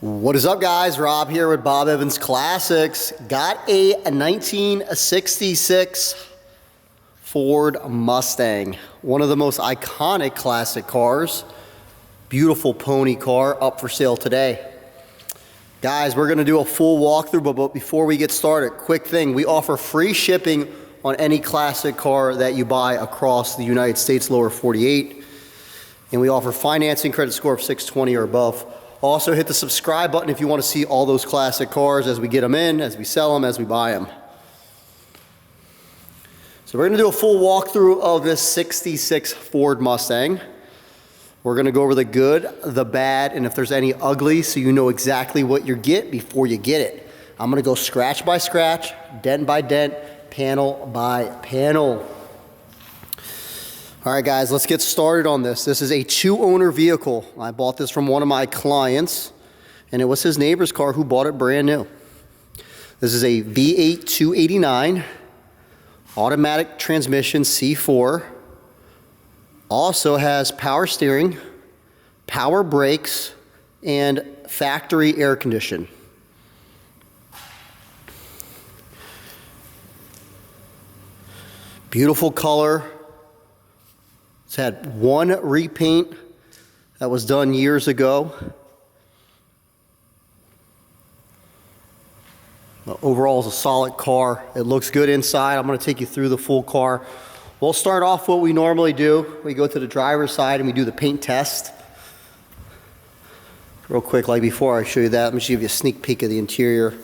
What is up, guys? Rob here with Bob Evans Classics. Got a 1966 Ford Mustang. One of the most iconic classic cars. Beautiful pony car up for sale today. Guys, we're going to do a full walkthrough, but before we get started, quick thing. We offer free shipping on any classic car that you buy across the United States lower 48. And we offer financing, credit score of 620 or above. Also hit the subscribe button if you want to see all those classic cars as we get them in, as we sell them, as we buy them. So we're going to do a full walkthrough of this 66 Ford Mustang. We're going to go over the good, the bad, and if there's any ugly, so you know exactly what you get before you get it. I'm going to go scratch by scratch, dent by dent, panel by panel. All right, guys, let's get started on this. This is a two-owner vehicle. I bought this from one of my clients, and it was his neighbor's car who bought it brand new. This is a V8 289, automatic transmission C4. Also has power steering, power brakes, and factory air condition. Beautiful color. It's had one repaint that was done years ago. But overall, it's a solid car. It looks good inside. I'm going to take you through the full car. We'll start off what we normally do. We go to the driver's side and we do the paint test. Real quick, like before I show you that, let me just give you a sneak peek of the interior.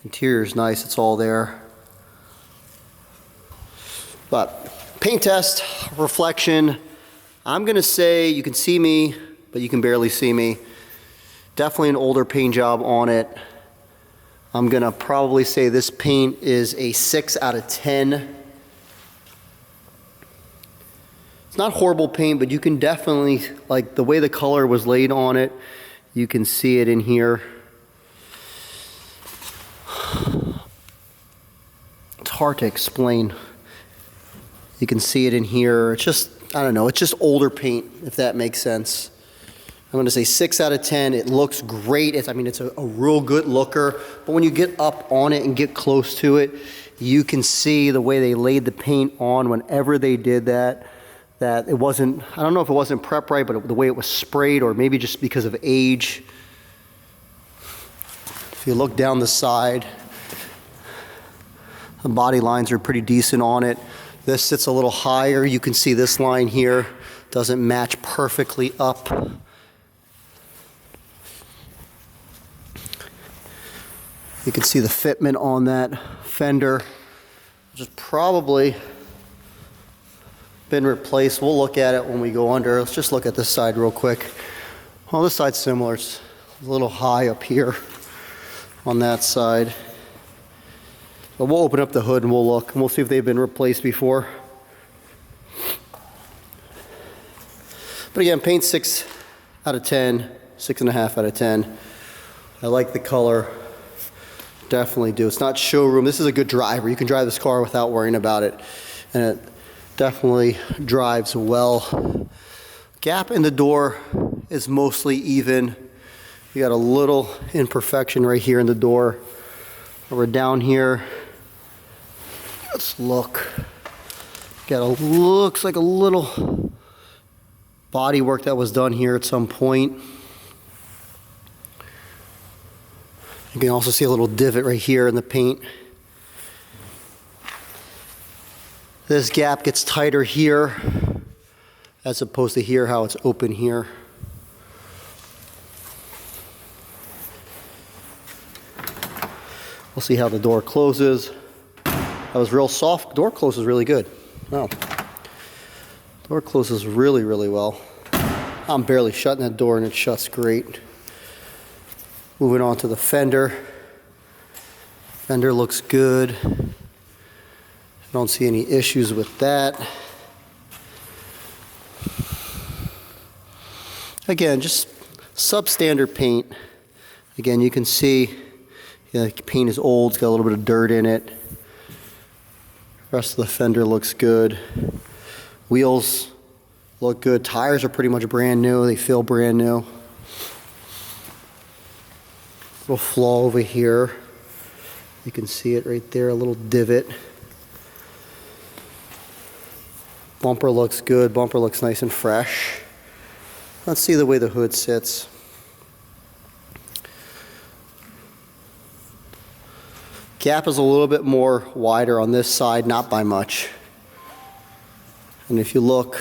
Interior is nice. It's all there. But paint test, reflection. I'm going to say you can see me, but you can barely see me. Definitely an older paint job on it. I'm going to probably say this paint is a 6 out of 10. It's not horrible paint, but you can definitely, like the way the color was laid on it, you can see it in here. It's hard to explain. You can see it in here. It's just, I don't know, it's just older paint, if that makes sense. I'm going to say 6 out of 10. It looks great. It's a real good looker. But when you get up on it and get close to it, you can see the way they laid the paint on whenever they did that. That it wasn't, I don't know if it wasn't prepped right, but the way it was sprayed, or maybe just because of age. If you look down the side, the body lines are pretty decent on it. This sits a little higher. You can see this line here doesn't match perfectly up. You can see the fitment on that fender, which has probably been replaced. We'll look at it when we go under. Let's just look at this side real quick. Well, this side's similar. It's a little high up here on that side. But we'll open up the hood and we'll look and we'll see if they've been replaced before. But again, paint 6 out of 10, 6.5 out of 10. I like the color. Definitely do. It's not showroom. This is a good driver. You can drive this car without worrying about it. And it definitely drives well. Gap in the door is mostly even. You got a little imperfection right here in the door. Over down here, let's look. Looks like a little body work that was done here at some point. You can also see a little divot right here in the paint. This gap gets tighter here as opposed to here, how it's open here. We'll see how the door closes. That was real soft. Door closes really good. Wow. Door closes really, really well. I'm barely shutting that door and it shuts great. Moving on to the fender. Fender looks good. I don't see any issues with that. Again, just substandard paint. Again, you can see the paint is old, it's got a little bit of dirt in it. The rest of the fender looks good. Wheels look good. Tires are pretty much brand new. They feel brand new. Little flaw over here. You can see it right there, a little divot. Bumper looks good. Bumper looks nice and fresh. Let's see the way the hood sits. Gap is a little bit more wider on this side, not by much. And if you look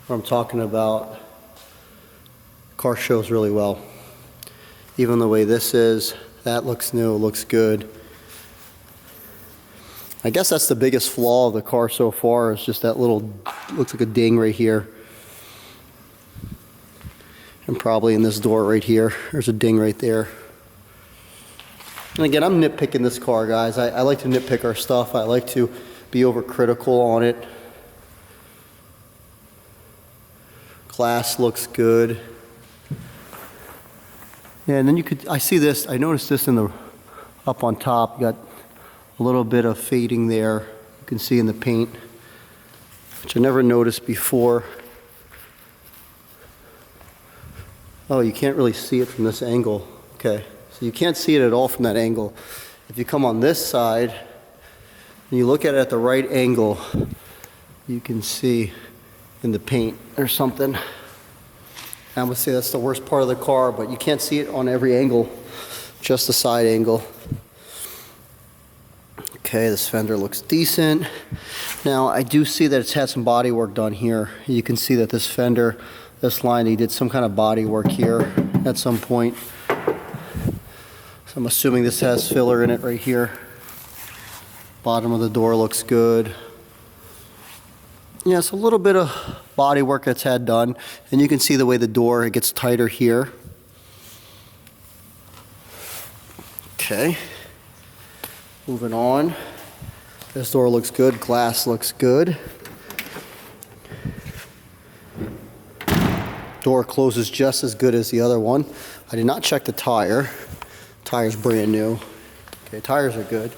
what I'm talking about, car shows really well. Even the way this is, that looks new, looks good. I guess that's the biggest flaw of the car so far, is just that little, looks like a ding right here. And probably in this door right here, there's a ding right there. And again, I'm nitpicking this car, guys. I like to nitpick our stuff. I like to be overcritical on it. Glass looks good. Yeah, and then you could, I see this, I noticed this in the, up on top, you got a little bit of fading there. You can see in the paint, which I never noticed before. Oh, you can't really see it from this angle. Okay, so you can't see it at all from that angle. If you come on this side, and you look at it at the right angle, you can see in the paint there's something. I would say that's the worst part of the car, but you can't see it on every angle, just the side angle. Okay, this fender looks decent. Now, I do see that it's had some body work done here. You can see that this fender, this line, he did some kind of body work here at some point. So I'm assuming this has filler in it right here. Bottom of the door looks good. Yeah, it's a little bit of body work that's had done. And you can see the way the door, it gets tighter here. Okay. Moving on. This door looks good. Glass looks good. Door closes just as good as the other one. I did not check the tire. Tire's brand new. Okay, tires are good.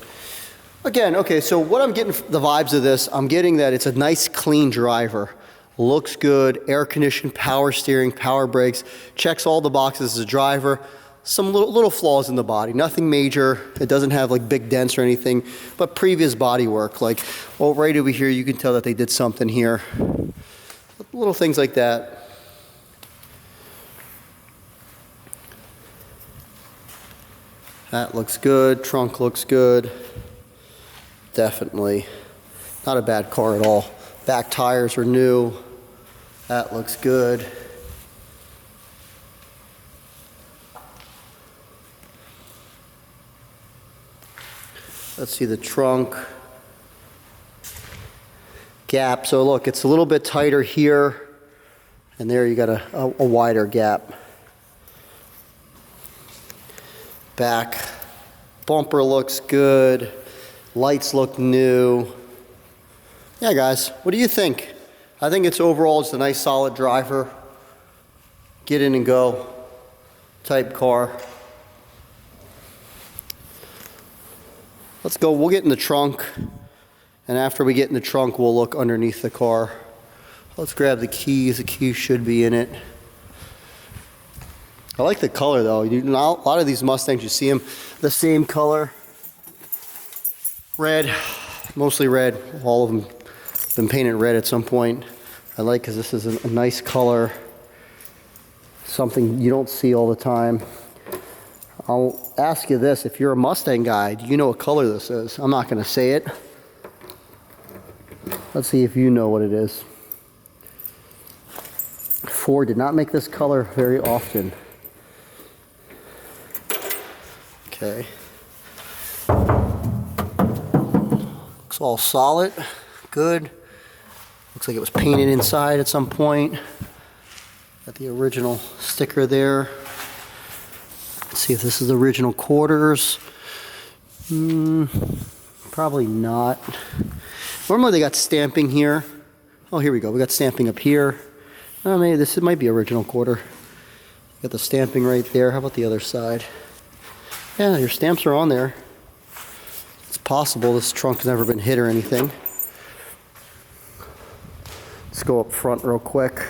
Again, okay, so what I'm getting, the vibes of this, I'm getting that it's a nice clean driver. Looks good, air conditioned, power steering, power brakes, checks all the boxes as a driver. Some little flaws in the body, nothing major. It doesn't have like big dents or anything, but previous body work, like, well, right over here, you can tell that they did something here. Little things like that. That looks good, trunk looks good. Definitely not a bad car at all. Back tires are new. That looks good. Let's see the trunk. Gap, so look, it's a little bit tighter here, and there you got a wider gap. Back bumper looks good. Lights look new. Yeah, guys, what do you think? I think it's overall just a nice solid driver. Get in and go type car. Let's go, we'll get in the trunk, and after we get in the trunk, we'll look underneath the car. Let's grab the keys should be in it. I like the color though. A lot of these Mustangs, you see them the same color. Red, mostly red. All of them been painted red at some point. I like because this is a nice color. Something you don't see all the time. I'll ask you this, if you're a Mustang guy, do you know what color this is? I'm not going to say it. Let's see if you know what it is. Ford did not make this color very often. Okay. Looks all solid, good. Looks like it was painted inside at some point. Got the original sticker there. Let's see if this is the original quarters. Probably not. Normally they got stamping here. Oh, here we go. We got stamping up here. Oh, maybe this might be original quarter. Got the stamping right there. How about the other side? Yeah, your stamps are on there. It's possible this trunk has never been hit or anything. Let's go up front real quick.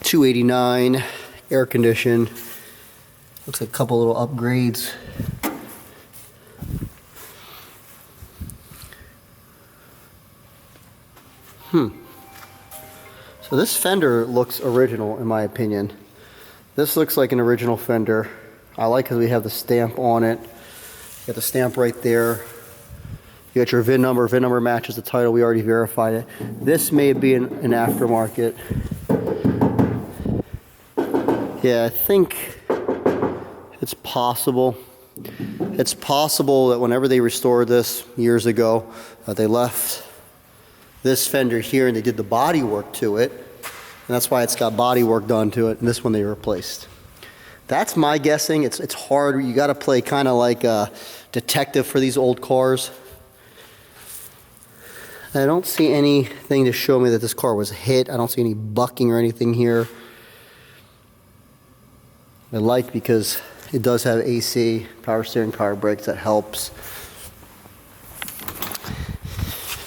289, air conditioned. Looks like a couple little upgrades. So this fender looks original in my opinion. This looks like an original fender. I like because we have the stamp on it. You got the stamp right there. You got your VIN number. VIN number matches the title. We already verified it. This may be an aftermarket. Yeah, I think it's possible. It's possible that whenever they restored this years ago, they left this fender here and they did the body work to it. And that's why it's got body work done to it. And this one they replaced. That's my guessing. It's hard. You got to play kind of like a detective for these old cars. I don't see anything to show me that this car was hit. I don't see any bucking or anything here. I like because it does have AC, power steering, power brakes. That helps.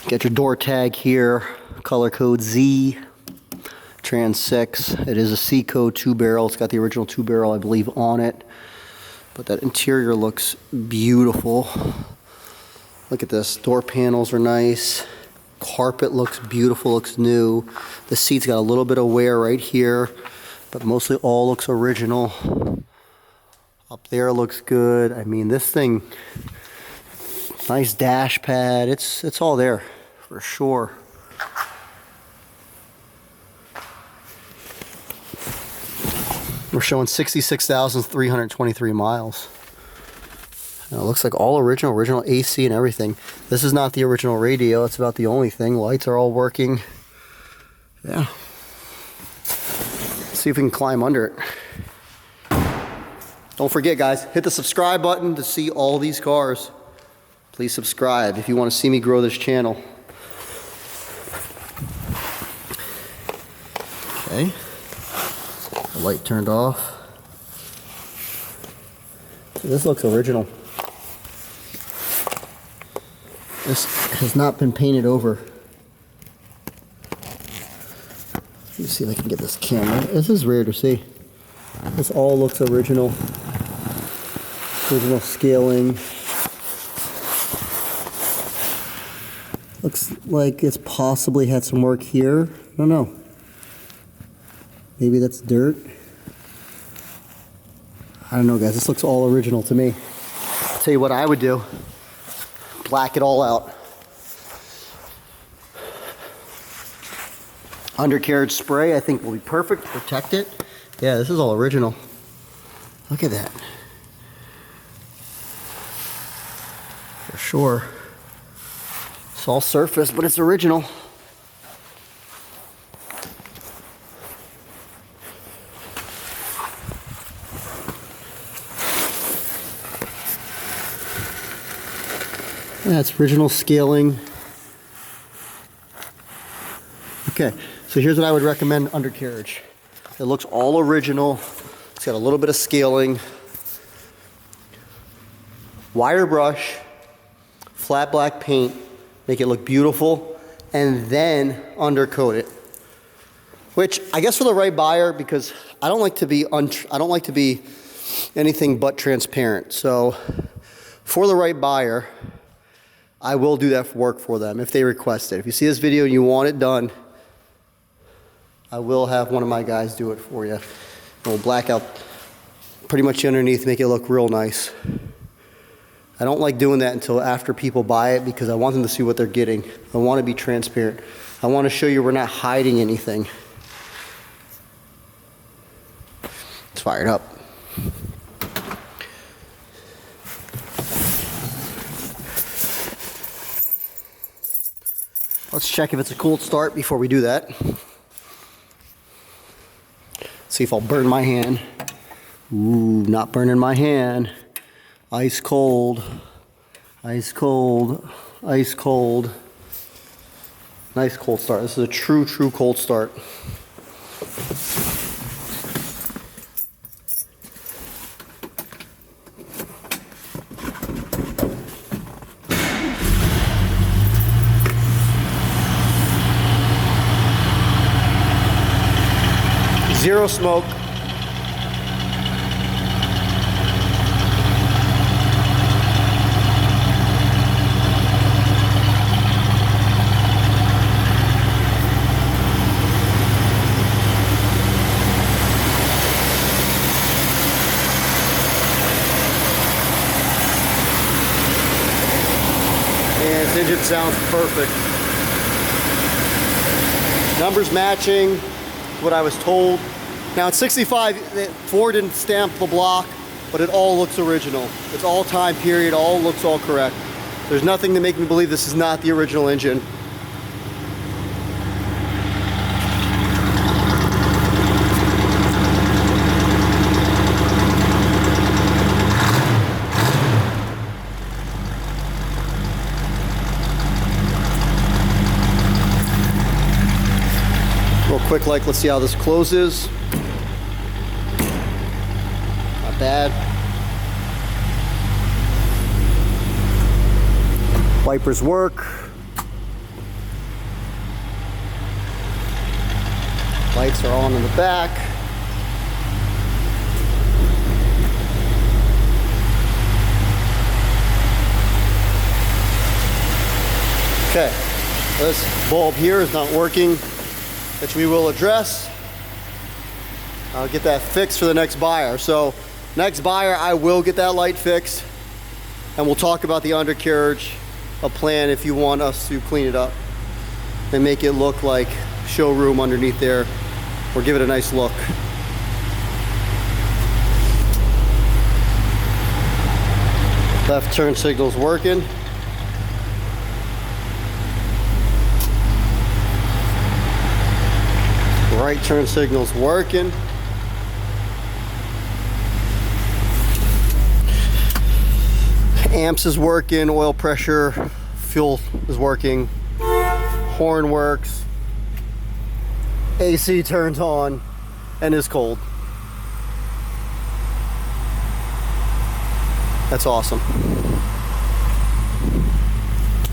Get your door tag here, color code Z, Trans 6. It is a C code 2-barrel. It's got the original 2-barrel, I believe, on it. But that interior looks beautiful. Look at this. Door panels are nice. Carpet looks beautiful, looks new. The seat's got a little bit of wear right here, but mostly all looks original. Up there looks good. I mean, this thing, nice dash pad. It's all there for sure. We're showing 66,323 miles. It looks like all original AC and everything. This is not the original radio. That's about the only thing. Lights are all working. Yeah. Let's see if we can climb under it. Don't forget, guys, hit the subscribe button to see all these cars. Please subscribe if you want to see me grow this channel. Okay. The light turned off. So this looks original. This has not been painted over. Let me see if I can get this camera. This is rare to see. This all looks original. Original scaling. Looks like it's possibly had some work here. I don't know. Maybe that's dirt. I don't know, guys. This looks all original to me. I'll tell you what I would do. Black it all out. Undercarriage spray, I think, will be perfect to protect it. Yeah, this is all original. Look at that. For sure. It's all surface, but it's original. Yeah, it's original scaling. Okay, so here's what I would recommend undercarriage. It looks all original. It's got a little bit of scaling. Wire brush, flat black paint, make it look beautiful, and then undercoat it. Which I guess for the right buyer, because I don't like to be anything but transparent. So for the right buyer, I will do that work for them if they request it. If you see this video and you want it done, I will have one of my guys do it for you. We'll black out pretty much underneath, make it look real nice. I don't like doing that until after people buy it because I want them to see what they're getting. I want to be transparent. I want to show you we're not hiding anything. It's fired up. Let's check if it's a cold start before we do that. See if I'll burn my hand. Ooh, not burning my hand. Ice cold. Ice cold. Ice cold. Nice cold start. This is a true cold start. Zero smoke. And this engine sounds perfect. Numbers matching what I was told. Now at 65, Ford didn't stamp the block, but it all looks original. It's all time period, all looks all correct. There's nothing to make me believe this is not the original engine. Real quick, like, let's see how this closes. Not bad. Wipers work. Lights are on in the back. Okay, this bulb here is not working, which we will address. I'll get that fixed for the next buyer. So next buyer, I will get that light fixed, and we'll talk about the undercarriage, a plan if you want us to clean it up and make it look like showroom underneath there, or give it a nice look. Left turn signal's working. Right turn signal's working. Amps is working, oil pressure, fuel is working, horn works, AC turns on and is cold. That's awesome.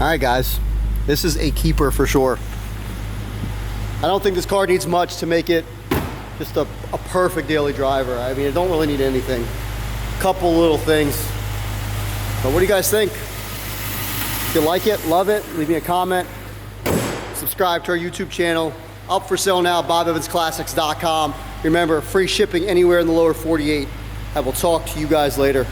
All right, guys, this is a keeper for sure. I don't think this car needs much to make it just a perfect daily driver. I mean, it don't really need anything. Couple little things. But what do you guys think? If you like it, love it, leave me a comment. Subscribe to our YouTube channel. Up for sale now, BobEvansClassics.com. Remember, free shipping anywhere in the lower 48. I will talk to you guys later.